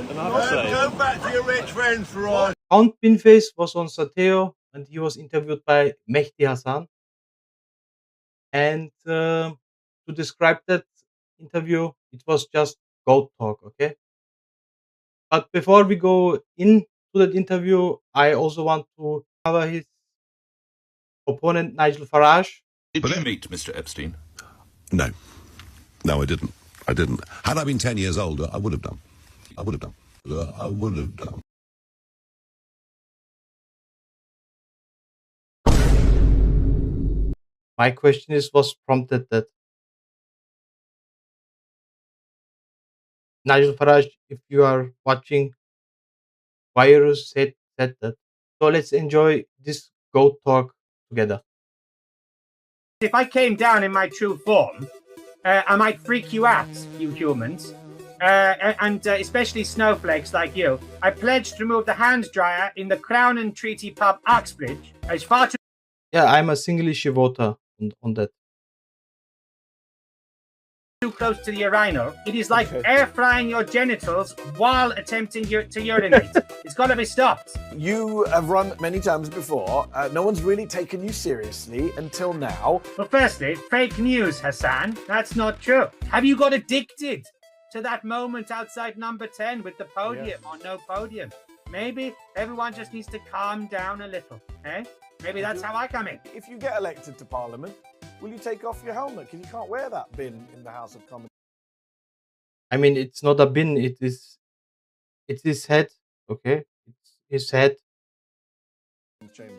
Go back to your rich friends, Farage. Count Binface was on Sateo and he was interviewed by Mehdi Hasan. And to describe that interview, it was just goat talk, okay? But before we go into that interview, I also want to cover his opponent, Nigel Farage. Did you meet Mr. Epstein? No. No, I didn't. I didn't. Had I been 10 years older, I would have done. I would have done. I would have done. My question is, was prompted that Nigel Farage, if you are watching, Virus said that. So let's enjoy this goat talk together. If I came down in my true form, I might freak you out, you humans, and especially snowflakes like you. I pledge to remove the hand dryer in the Crown and Treaty pub, Uxbridge. It's far too... Yeah, I'm a single issue voter on that. Too close to the urinal. It is like air frying your genitals while attempting to urinate. It's got to be stopped. You have run many times before. No one's really taken you seriously until now. Well, firstly, fake news, Hassan. That's not true. Have you got addicted to that moment outside number 10 with the podium or no podium? Maybe everyone just needs to calm down a little, eh? Maybe that's how I come in. If you get elected to Parliament, will you take off your helmet? Because you can't wear that bin in the House of Commons. I mean, it's not a bin. It's his head. Okay, it's his head. Chamber.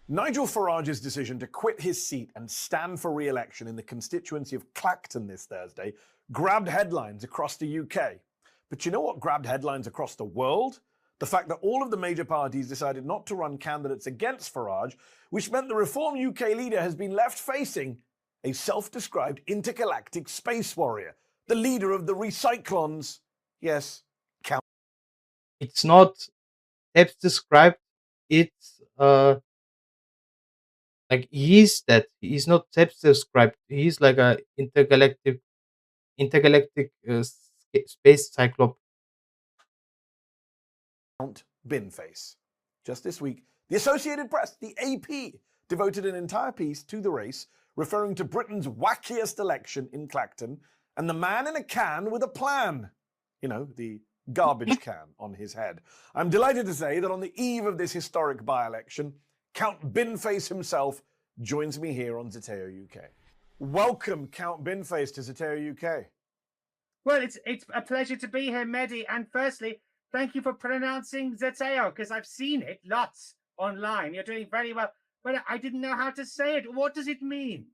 Nigel Farage's decision to quit his seat and stand for re-election in the constituency of Clacton this Thursday grabbed headlines across the UK. But you know what grabbed headlines across the world? The fact that all of the major parties decided not to run candidates against Farage, which meant the Reform UK leader has been left facing a self-described intergalactic space warrior, the leader of the Recyclons. Yes, Count. It's not self-described. It's like he's that. He's not self-described. He's like a intergalactic space cyclops. Count Binface. Just this week, the Associated Press, the AP, devoted an entire piece to the race, referring to Britain's wackiest election in Clacton and the man in a can with a plan. You know, the garbage can on his head. I'm delighted to say that on the eve of this historic by-election, Count Binface himself joins me here on Zateo UK. Welcome, Count Binface, to Zateo UK. Well, it's a pleasure to be here, Mehdi. And firstly, thank you for pronouncing Zateo, because I've seen it lots online. You're doing very well. But I didn't know how to say it. What does it mean?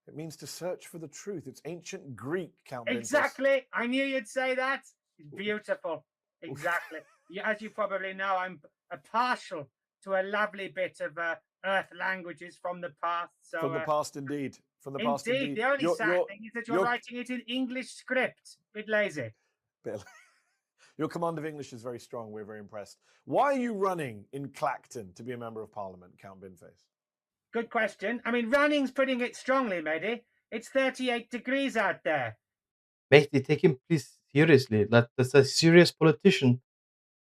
It means to search for the truth. It's ancient Greek, Count Binface. Exactly. I knew you'd say that. Beautiful. Exactly. As you probably know, I'm partial to a lovely bit of Earth languages from the past. So, from the past, indeed. From the past, indeed. The only sad thing is that you're writing it in English script. Bit lazy. Your command of English is very strong. We're very impressed. Why are you running in Clacton to be a member of Parliament, Count Binface? Good question. I mean, running's putting it strongly, Mehdi. It's 38 degrees out there. Mehdi, take him please seriously. That's a serious politician.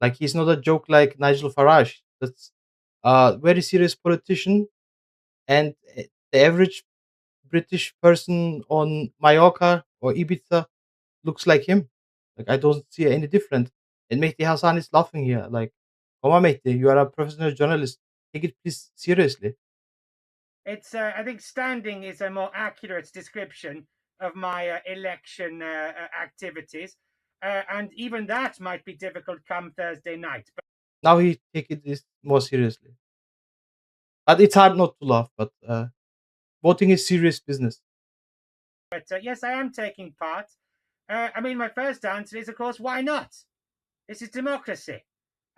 Like, he's not a joke like Nigel Farage. That's a very serious politician. And the average British person on Mallorca or Ibiza looks like him. Like, I don't see any different. And Mehdi Hasan is laughing here. Like, come on, Mehdi, you are a professional journalist. Take it please seriously. It's I think standing is a more accurate description of my election activities. And even that might be difficult come Thursday night. But now he take it more seriously. But it's hard not to laugh. But voting is serious business. But yes, I am taking part. I mean, my first answer is, of course, why not? This is democracy.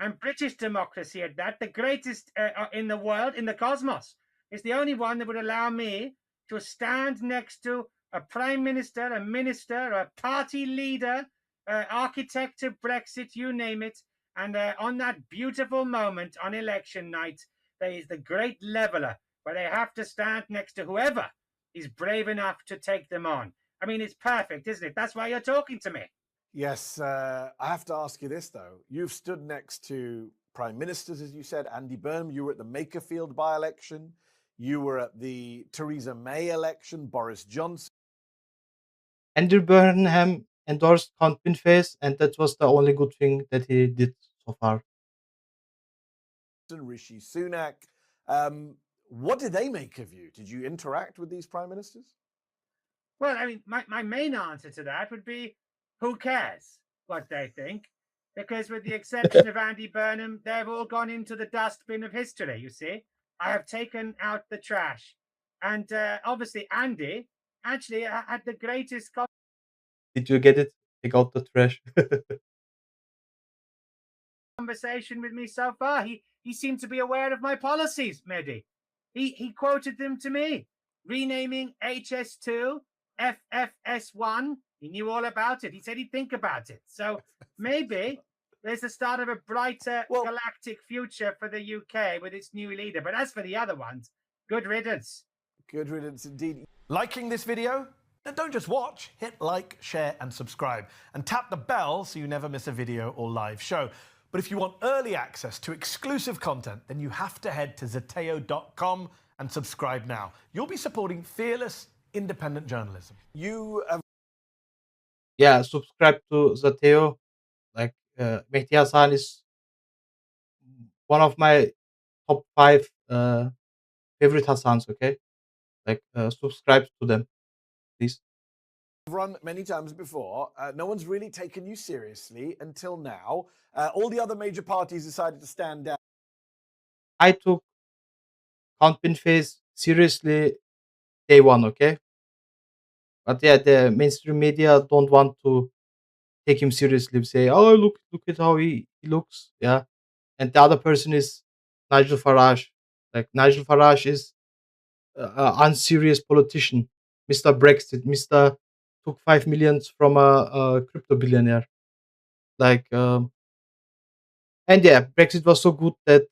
And British democracy at that, the greatest in the world, in the cosmos. It's the only one that would allow me to stand next to a prime minister, a minister, a party leader, architect of Brexit, you name it. And on that beautiful moment on election night, there is the great leveler where they have to stand next to whoever is brave enough to take them on. I mean, it's perfect, isn't it? That's why you're talking to me. Yes, I have to ask you this though. You've stood next to prime ministers, as you said, Andy Burnham. You were at the Makerfield by-election. You were at the Theresa May election, Boris Johnson. Andrew Burnham endorsed Count Binface, and that was the only good thing that he did so far. Rishi Sunak. What did they make of you? Did you interact with these prime ministers? Well, I mean, my main answer to that would be, who cares what they think? Because with the exception of Andy Burnham, they've all gone into the dustbin of history, you see. I have taken out the trash. And obviously, Andy actually had the greatest Did you get it? Take out the trash. conversation with me so far. He seemed to be aware of my policies, Mehdi. He quoted them to me, renaming HS2 FFS1. He knew all about it. He said he'd think about it. So maybe there's the start of a brighter galactic future for the UK with its new leader. But as for the other ones, good riddance. Good riddance indeed. Liking this video? Then don't just watch. Hit like, share, and subscribe. And tap the bell so you never miss a video or live show. But if you want early access to exclusive content, then you have to head to Zateo.com and subscribe now. You'll be supporting fearless, independent journalism. Yeah, subscribe to Zateo. Like Mehdi Hasan is one of my top 5 favorite Hassans. Okay, like subscribe to them, please. Run many times before. No one's really taken you seriously until now. All the other major parties decided to stand down. I took Count Binface seriously day one, okay? But yeah, the mainstream media don't want to take him seriously. Say, oh, look at how he looks. Yeah. And the other person is Nigel Farage. Like, Nigel Farage is an unserious politician. Mr. Brexit. Mr. took 5 million from a crypto billionaire. Like, and yeah, Brexit was so good that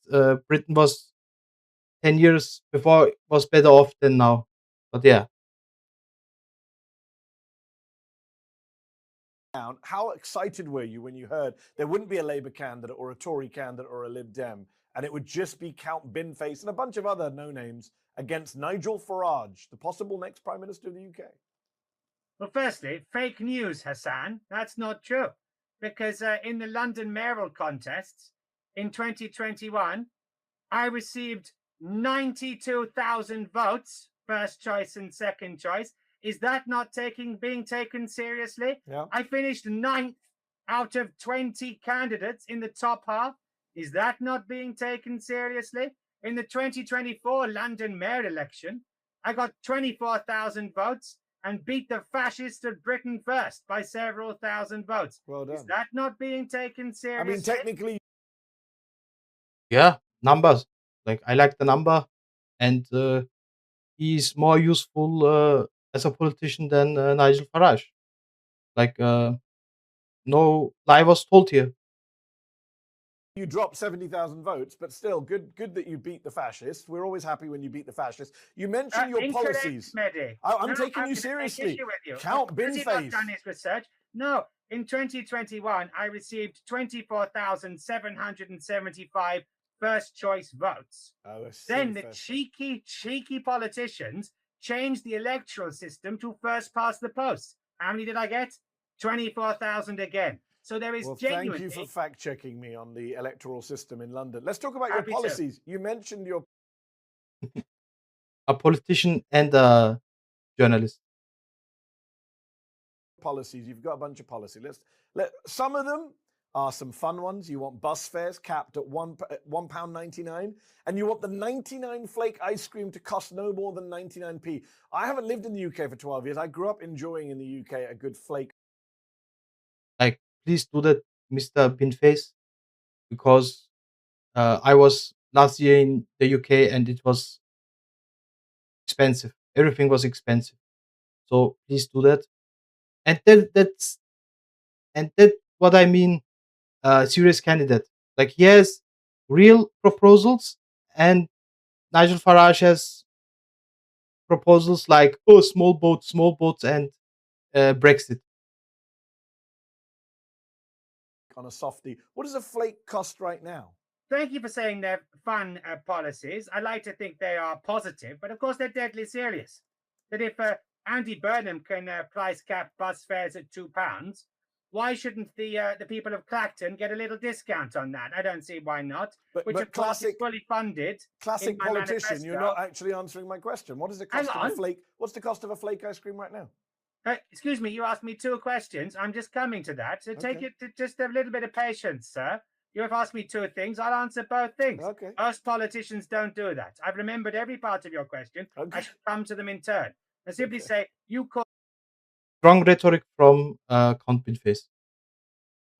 Britain was 10 years before was better off than now. But yeah. How excited were you when you heard there wouldn't be a Labour candidate or a Tory candidate or a Lib Dem, and it would just be Count Binface and a bunch of other no-names against Nigel Farage, the possible next Prime Minister of the UK? Well, firstly, fake news, Hassan. That's not true. Because in the London mayoral contests in 2021, I received 92,000 votes, first choice and second choice. Is that not being taken seriously? Yeah. I finished 9th out of 20 candidates in the top half. Is that not being taken seriously? In the 2024 London mayor election, I got 24,000 votes and beat the fascists of Britain First by several thousand votes. Well done. Is that not being taken seriously? I mean, technically... Yeah, numbers. Like, I like the number, and he's more useful as a politician than Nigel Farage. Like, no lie was told here. You dropped 70,000 votes, but still, good that you beat the fascists. We're always happy when you beat the fascists. You mentioned your policies. Mehdi. I'm taking you seriously. Count Binface. Done his research. No, in 2021, I received 24,775 first choice votes. Then the cheeky politicians changed the electoral system to first past the post. How many did I get? 24,000 again. So there is genuinely... Thank you for fact-checking me on the electoral system in London. Let's talk about your policies. You mentioned your... A politician and a journalist. Policies. You've got a bunch of policies. Some of them are some fun ones. You want bus fares capped at £1.99, and you want the 99 flake ice cream to cost no more than 99p. I haven't lived in the UK for 12 years. I grew up enjoying in the UK a good flake. Like, please do that, Mr. Binface, because I was last year in the UK and it was expensive. Everything was expensive. So please do that. And that's what I mean. Serious candidate. Like, he has real proposals, and Nigel Farage has proposals like, oh, small boats, and Brexit. on a softie. What does a flake cost right now? Thank you for saying they're fun policies. I like to think they are positive, but of course they're deadly serious. That if Andy Burnham can price cap bus fares at £2, why shouldn't the people of Clacton get a little discount on that? I don't see why not. But Which of course is fully funded. Classic in my politician, manifesto. you're not actually answering my question. What is the cost of a flake? What's the cost of a flake ice cream right now? Excuse me, you asked me 2 questions. I'm just coming to that. So take it to just a little bit of patience, sir. You have asked me 2 things. I'll answer both things. Okay. Us politicians don't do that. I've remembered every part of your question. Okay. I should come to them in turn. I simply say, you call. Strong rhetoric from Count Binface.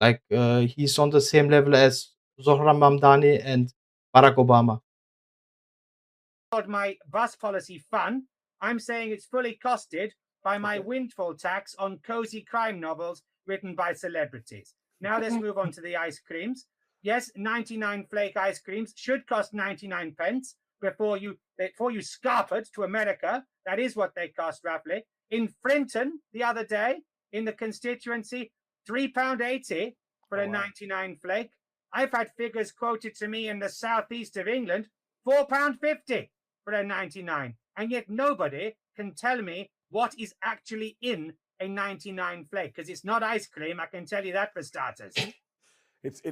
Like he's on the same level as Zohran Mamdani and Barack Obama. My bus policy fun. I'm saying it's fully costed by my windfall tax on cozy crime novels written by celebrities. Now let's move on to the ice creams. Yes, 99 flake ice creams should cost 99 pence before you scarpered to America. That is what they cost roughly. In Frinton the other day, in the constituency, £3.80 for a 99 flake. I've had figures quoted to me in the southeast of England, £4.50 for a 99. And yet nobody can tell me what is actually in a 99 flake, because it's not ice cream. I can tell you that for starters.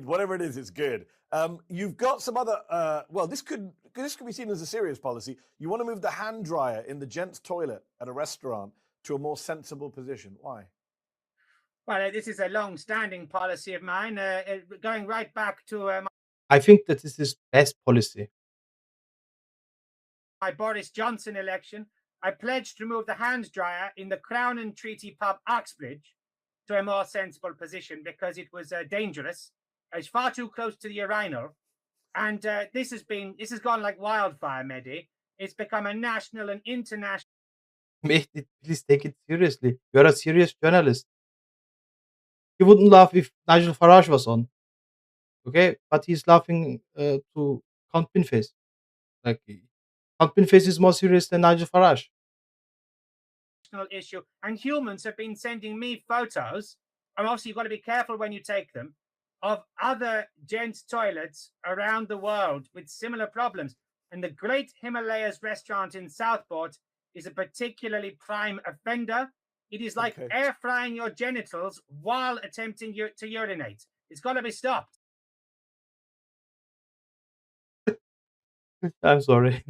Whatever it is, it's good. You've got some other. Well, this could be seen as a serious policy. You want to move the hand dryer in the gents' toilet at a restaurant to a more sensible position. Why? Well, this is a long-standing policy of mine, going right back to I think that this is best policy. my Boris Johnson election. I pledged to move the hand dryer in the Crown and Treaty pub Uxbridge to a more sensible position because it was dangerous. It's far too close to the urinal. And this has gone like wildfire, Mehdi. It's become a national and international. Mehdi, please take it seriously. You're a serious journalist. He wouldn't laugh if Nigel Farage was on. Okay? But he's laughing to Count Binface. Like, Count Binface is more serious than Nigel Farage. Issue. And humans have been sending me photos. And obviously, you've got to be careful when you take them, of other gents' toilets around the world with similar problems. And the Great Himalayas restaurant in Southport is a particularly prime offender. It is like air frying your genitals while attempting to urinate. It's got to be stopped. I'm sorry.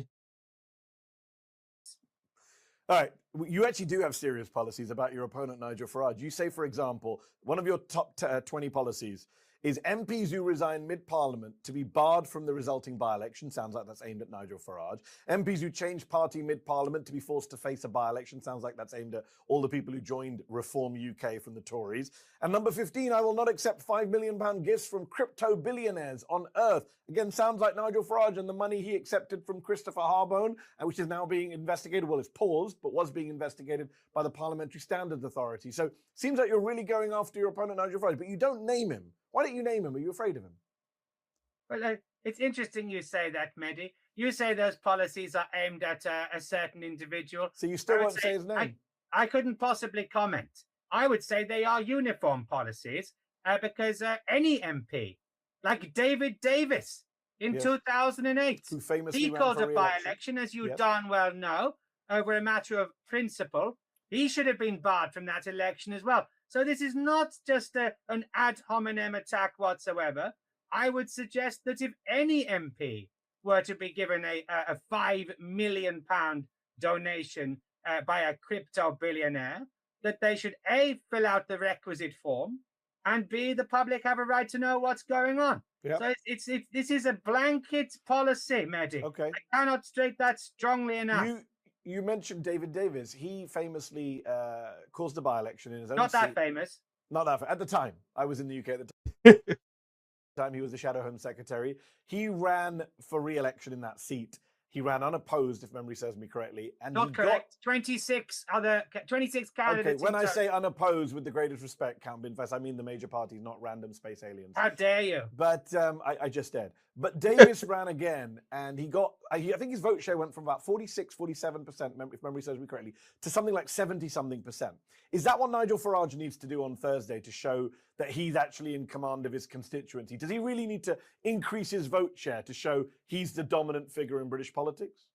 All right. You actually do have serious policies about your opponent, Nigel Farage. You say, for example, one of your top 20 policies is MPs who resign mid-parliament to be barred from the resulting by-election. Sounds like that's aimed at Nigel Farage. MPs who change party mid-parliament to be forced to face a by-election. Sounds like that's aimed at all the people who joined Reform UK from the Tories. And number 15, I will not accept £5 million gifts from crypto billionaires on Earth. Again, sounds like Nigel Farage and the money he accepted from Christopher Harbone, which is now being investigated. Well, it's paused, but was being investigated by the Parliamentary Standards Authority. So seems like you're really going after your opponent, Nigel Farage, but you don't name him. Why don't you name him? Are you afraid of him? Well, it's interesting you say that, Mehdi. You say those policies are aimed at a certain individual. So you still won't say his name? I couldn't possibly comment. I would say they are uniform policies because any MP, like David Davis in 2008, who famously he ran called for a by-election, as you darn well know, over a matter of principle. He should have been barred from that election as well. So this is not just an ad hominem attack whatsoever. I would suggest that if any MP were to be given a £5 million donation by a crypto billionaire, that they should A, fill out the requisite form, and B, the public have a right to know what's going on. Yep. So this is a blanket policy, Mehdi. Okay. I cannot state that strongly enough. You mentioned David Davis. He famously caused a by-election in his own Not that seat. famous. Not that at the time. I was in the UK at the time. He was the Shadow Home Secretary. He ran for re-election in that seat. He ran unopposed, if memory serves me correctly. And Not correct. 26 candidates. Okay, when I say unopposed, with the greatest respect, Count Binface, I mean the major parties, not random space aliens. How dare you? But I just did. But Davis ran again, and he got I think his vote share went from about 46, 47%, if memory serves me correctly, to something like 70-something percent. Is that what Nigel Farage needs to do on Thursday to show that he's actually in command of his constituency? Does he really need to increase his vote share to show he's the dominant figure in British politics?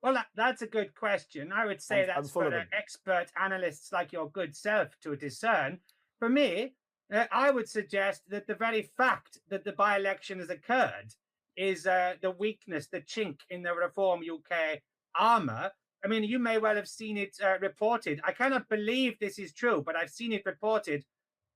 Well, that's a good question. I would say that's for expert analysts like your good self to discern. For me, I would suggest that the very fact that the by-election has occurred is the weakness, the chink in the Reform UK armour. I mean, you may well have seen it reported. I cannot believe this is true, but I've seen it reported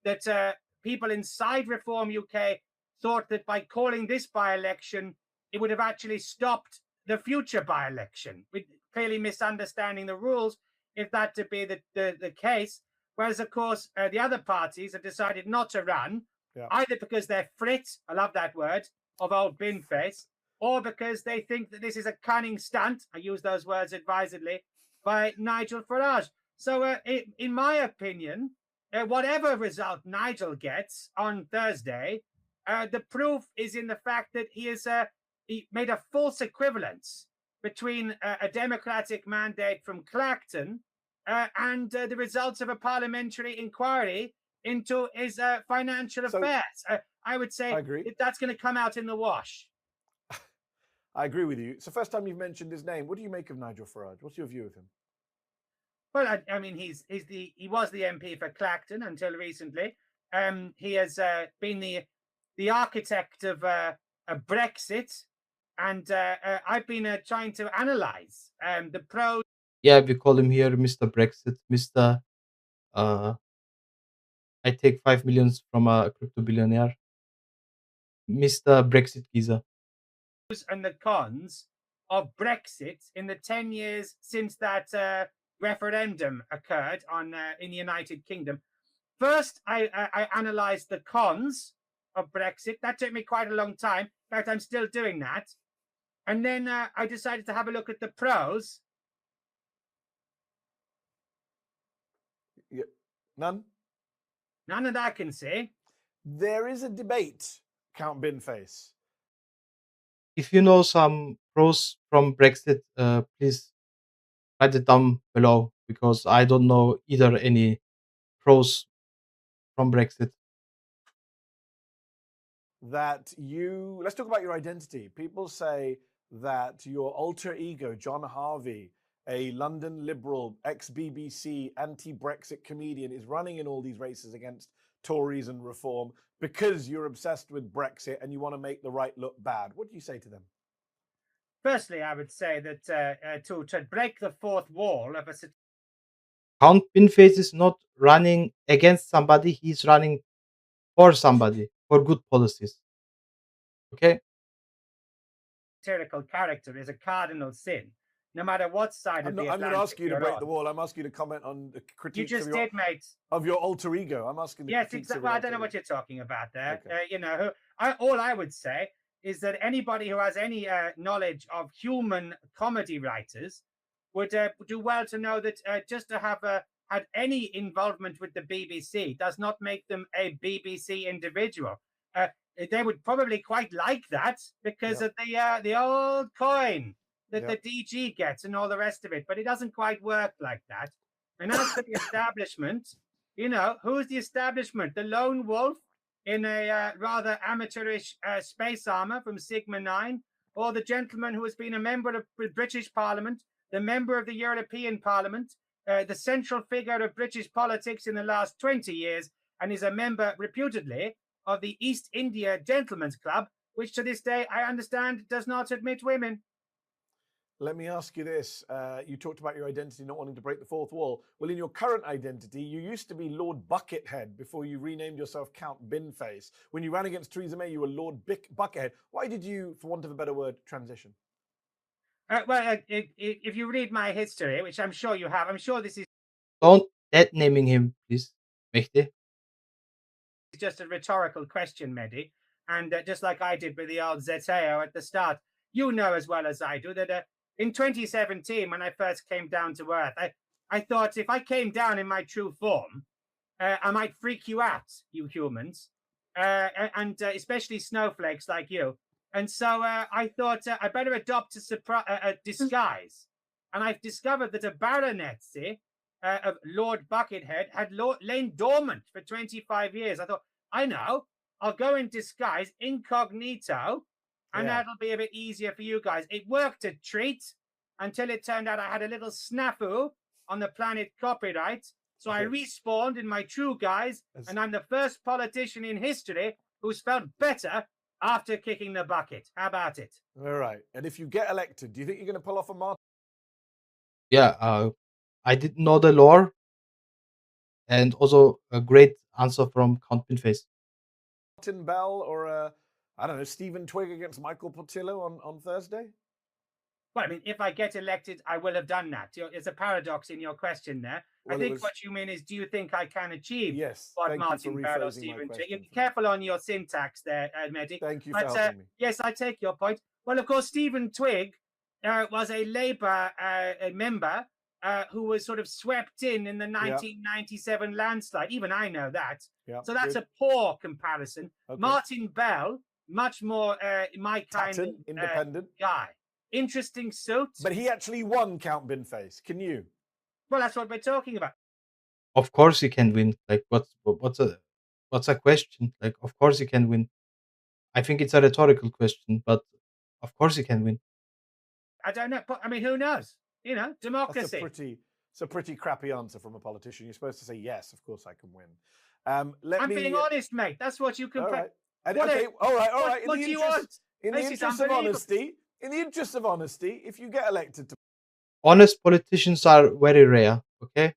that people inside Reform UK thought that by calling this by-election, it would have actually stopped the future by-election, with clearly misunderstanding the rules, if that to be the case. Whereas, of course, the other parties have decided not to run, either because they're frit, I love that word, of old Binface, or because they think that this is a cunning stunt, I use those words advisedly, by Nigel Farage. So, in my opinion, whatever result Nigel gets on Thursday, the proof is in the fact that he made a false equivalence between a democratic mandate from Clacton and the results of a parliamentary inquiry into his financial affairs. I would say that's going to come out in the wash. I agree with you. It's the first time you've mentioned his name. What do you make of Nigel Farage? What's your view of him? Well, I mean, he was the MP for Clacton until recently. He has been the architect of Brexit. And I've been trying to analyze the pros. Yeah, we call him here Mr. Brexit, Mr. I take 5 million from a crypto billionaire, Mr. Brexit Giza. And the cons of Brexit in the 10 years since that referendum occurred in the United Kingdom. First, I analysed the cons of Brexit. That took me quite a long time. In fact, I'm still doing that. And then I decided to have a look at the pros. Yeah. None? None that I can see. There is a debate, Count Binface. If you know some pros from Brexit, please write it down below, because I don't know either any pros from Brexit. Let's talk about your identity. People say that your alter ego, John Harvey, a London liberal, ex-BBC, anti-Brexit comedian, is running in all these races against Tories and Reform because you're obsessed with Brexit and you want to make the right look bad. What do you say to them? Firstly, I would say that to break the fourth wall of a... Count Binface is not running against somebody, he's running for somebody, for good policies. Okay? Satirical character is a cardinal sin, no matter what side of the Atlantic. I'm going to ask you to break the wall. I'm asking you to comment on the critiques of your alter ego. I'm asking. Yes, exactly. Well, I don't know what you're talking about there. Okay. All I would say is that anybody who has any knowledge of human comedy writers would do well to know that just to have had any involvement with the BBC does not make them a BBC individual. They would probably quite like that because of the old coin that the DG gets and all the rest of it. But it doesn't quite work like that. And as for the establishment, who's the establishment? The lone wolf in a rather amateurish space armor from Sigma 9, or the gentleman who has been a member of the British Parliament, the member of the European Parliament, the central figure of British politics in the last 20 years, and is a member, reputedly, of the East India Gentlemen's Club, which to this day, I understand, does not admit women. Let me ask you this. You talked about your identity not wanting to break the fourth wall. Well, in your current identity, you used to be Lord Buckethead before you renamed yourself Count Binface. When you ran against Theresa May, you were Lord Buckethead. Why did you, for want of a better word, transition? If you read my history, which I'm sure you have, I'm sure this is... Don't naming him, please, Mehdi. It's just a rhetorical question, Mehdi. And just like I did with the old Zeteo at the start, you know as well as I do that in 2017, when I first came down to Earth, I thought if I came down in my true form, I might freak you out, you humans, and especially snowflakes like you. And so I thought I better adopt a disguise. And I've discovered that a baronetcy of Lord Buckethead had lain dormant for 25 years. I thought, I know, I'll go in disguise, incognito, and Yeah. that'll be a bit easier for you guys. It worked a treat until it turned out I had a little snafu on the planet copyright. So I respawned in my true guise, and I'm the first politician in history who's felt better after kicking the bucket. How about it? All right. And if you get elected, do you think you're going to pull off a Martin? Yeah, I didn't know the lore, and also a great answer from Count Binface. Bell or I don't know, Stephen Twigg against Michael Portillo on Thursday? Well, I mean, if I get elected, I will have done that. There's a paradox in your question there. Well, I think what you mean is, do you think I can achieve what Martin Bell or Stephen Twigg? Be careful on your syntax there, Mehdi. Thank you for helping me. Yes, I take your point. Well, of course, Stephen Twigg was a Labour member who was sort of swept in the 1997 landslide. Even I know that. So that's a poor comparison. Martin Bell, much more my kind of independent guy. Interesting suit. But he actually won, Count Binface. Can you? Well, that's what we're talking about. Of course he can win. Like what's a question? Like of course he can win. I think it's a rhetorical question, but of course he can win. I don't know. I mean, who knows? You know, democracy. It's a pretty crappy answer from a politician. You're supposed to say yes, of course I can win. I'm being honest, mate. That's what you can. All right. All right. What do you want? In the interest of honesty, if you get elected to honest politicians are very rare, okay?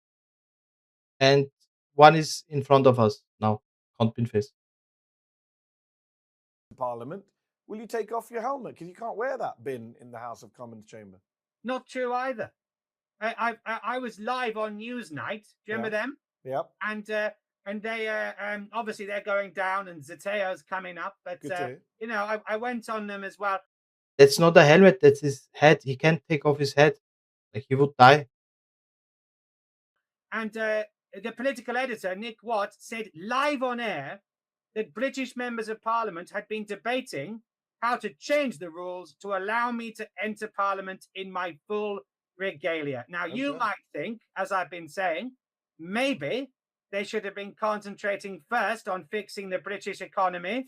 And one is in front of us now, Count Binface. Parliament, will you take off your helmet? Because you can't wear that bin in the House of Commons chamber. Not true either. I was live on Newsnight. Do you remember them? Yep. And they obviously they're going down, and Zateo's coming up. But you know, I went on them as well. That's not a helmet. That's his head. He can't take off his head. Like he would die. And the political editor, Nick Watt, said live on air that British members of Parliament had been debating how to change the rules to allow me to enter Parliament in my full regalia. Now, you might think, as I've been saying, maybe they should have been concentrating first on fixing the British economy.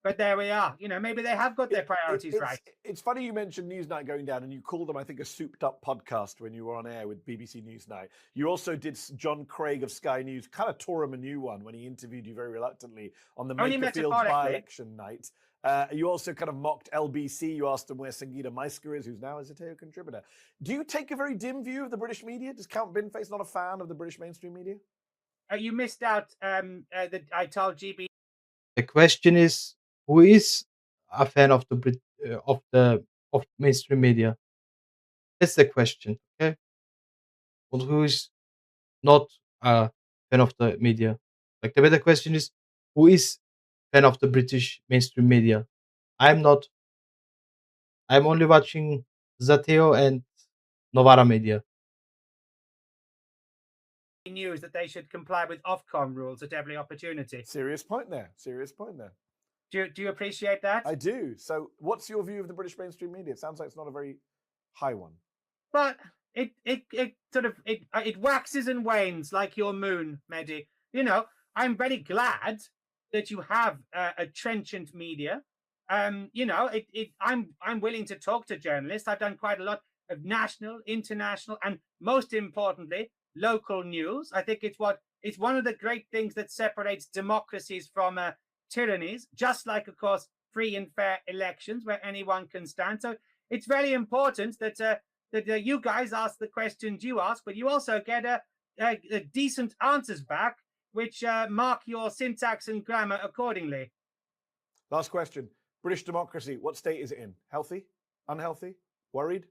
But there we are. You know, maybe they have got their priorities right. It's funny you mentioned Newsnight going down, and you called them, I think, a souped-up podcast when you were on air with BBC Newsnight. You also did John Craig of Sky News, kind of tore him a new one when he interviewed you very reluctantly on the Makerfield by-election night. You also kind of mocked LBC. You asked them where Sangeeta Maisker is, who's now a Zateo contributor. Do you take a very dim view of the British media? Does Count Binface not a fan of the British mainstream media? You missed out that I told GB. The question is, who is a fan of of mainstream media? That's the question, okay? Well, who is not a fan of the media? Like the better question is, who is fan of the British mainstream media? I'm not. I'm only watching Zateo and Novara Media. News that they should comply with Ofcom rules at every opportunity. Serious point there. Do you appreciate that? I do. So what's your view of the British mainstream media? It sounds like it's not a very high one. But it waxes and wanes like your moon, Mehdi. You know, I'm very glad that you have a trenchant media. You know, I'm willing to talk to journalists. I've done quite a lot of national, international, and most importantly, local news. I think it's one of the great things that separates democracies from tyrannies, just like, of course, free and fair elections where anyone can stand. So it's very important that you guys ask the questions you ask, but you also get decent answers back, which mark your syntax and grammar accordingly. Last question. British democracy, what state is it in? Healthy? Unhealthy? Worried?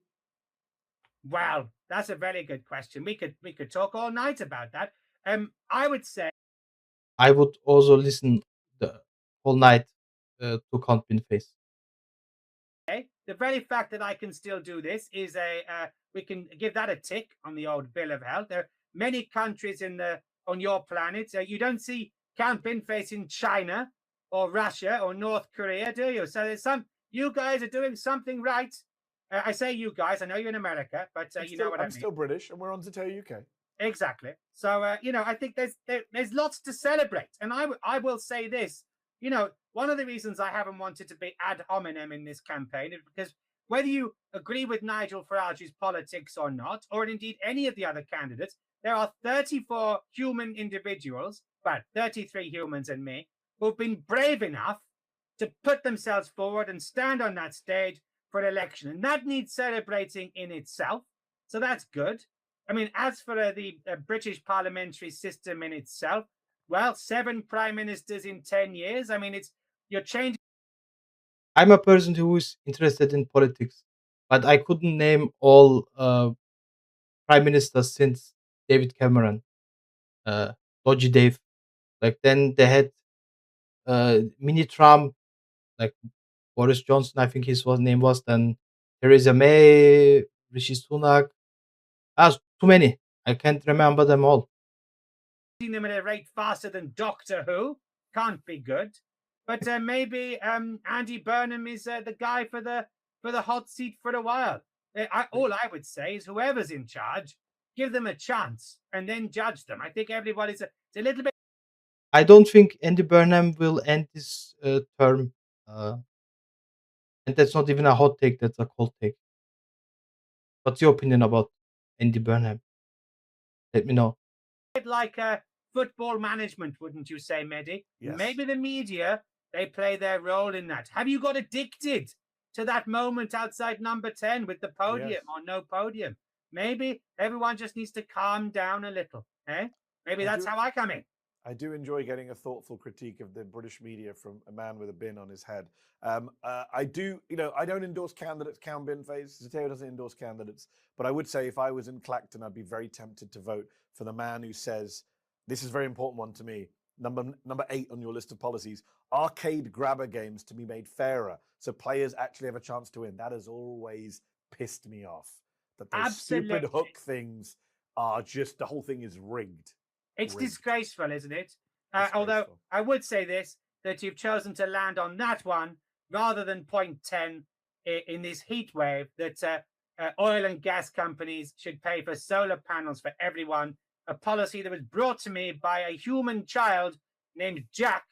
Well, that's a very good question. We could talk all night about that. I would say I would also listen the whole night to Count Binface. The very fact that I can still do this is we can give that a tick on the old bill of health. There are many countries on your planet. You don't see Count Binface in China or Russia or North Korea, do you? So there's you guys are doing something right. I say you guys, I know you're in America, but you know what I mean. I'm still British, and we're on to tell UK. Exactly. So I think there's lots to celebrate, and I will say this. One of the reasons I haven't wanted to be ad hominem in this campaign is because whether you agree with Nigel Farage's politics or not, or indeed any of the other candidates, there are 34 human individuals, but 33 humans and me, who've been brave enough to put themselves forward and stand on that stage for an election, and that needs celebrating in itself. So that's good. I mean, as for the British parliamentary system in itself, well, 7 prime ministers in 10 years. I mean, you're changing. I'm a person who is interested in politics, but I couldn't name all prime ministers since David Cameron, Dodgy Dave. Like then they had mini Trump, like Boris Johnson, I think his name was, then Theresa May, Rishi Sunak. Too many. I can't remember them all. Them at a rate faster than Doctor Who can't be good. But maybe Andy Burnham is the guy for the hot seat for a while. All I would say is whoever's in charge, give them a chance and then judge them. I think everybody's a little bit. I don't think Andy Burnham will end this term. And that's not even a hot take, that's a cold take. What's your opinion about Andy Burnham? Let me know. Like football management, wouldn't you say, Mehdi? Yes. Maybe the media, they play their role in that. Have you got addicted to that moment outside number 10 with the podium or no podium? Maybe everyone just needs to calm down a little. Maybe that's how I come in. I do enjoy getting a thoughtful critique of the British media from a man with a bin on his head. I don't endorse candidates. Count Binface. Zateo doesn't endorse candidates. But I would say if I was in Clacton, I'd be very tempted to vote for the man who says, this is a very important one to me, number 8 on your list of policies, arcade grabber games to be made fairer so players actually have a chance to win. That has always pissed me off. That those stupid hook things are just, the whole thing is rigged. It's disgraceful, isn't it? Although I would say this, that you've chosen to land on that one rather than point 10 in this heat wave, that oil and gas companies should pay for solar panels for everyone, a policy that was brought to me by a human child named Jack,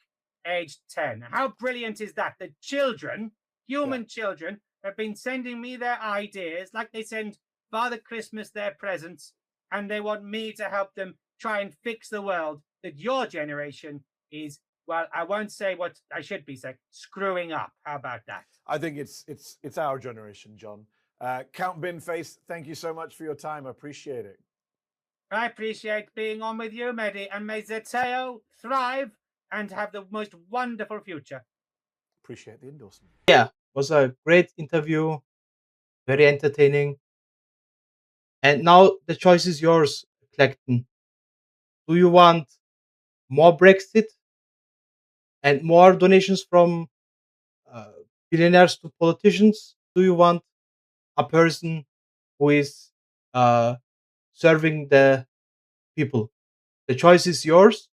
aged 10. How brilliant is that? The children, human children, have been sending me their ideas like they send Father Christmas their presents, and they want me to help them try and fix the world that your generation is, well, I won't say what I should be saying, screwing up. How about that? I think it's our generation, John. Count Binface, thank you so much for your time. I appreciate it. I appreciate being on with you, Mehdi, and may Zateo thrive and have the most wonderful future. Appreciate the endorsement. Yeah, it was a great interview, very entertaining. And now the choice is yours, Clacton. Do you want more Brexit and more donations from billionaires to politicians? Do you want a person who is serving the people? The choice is yours.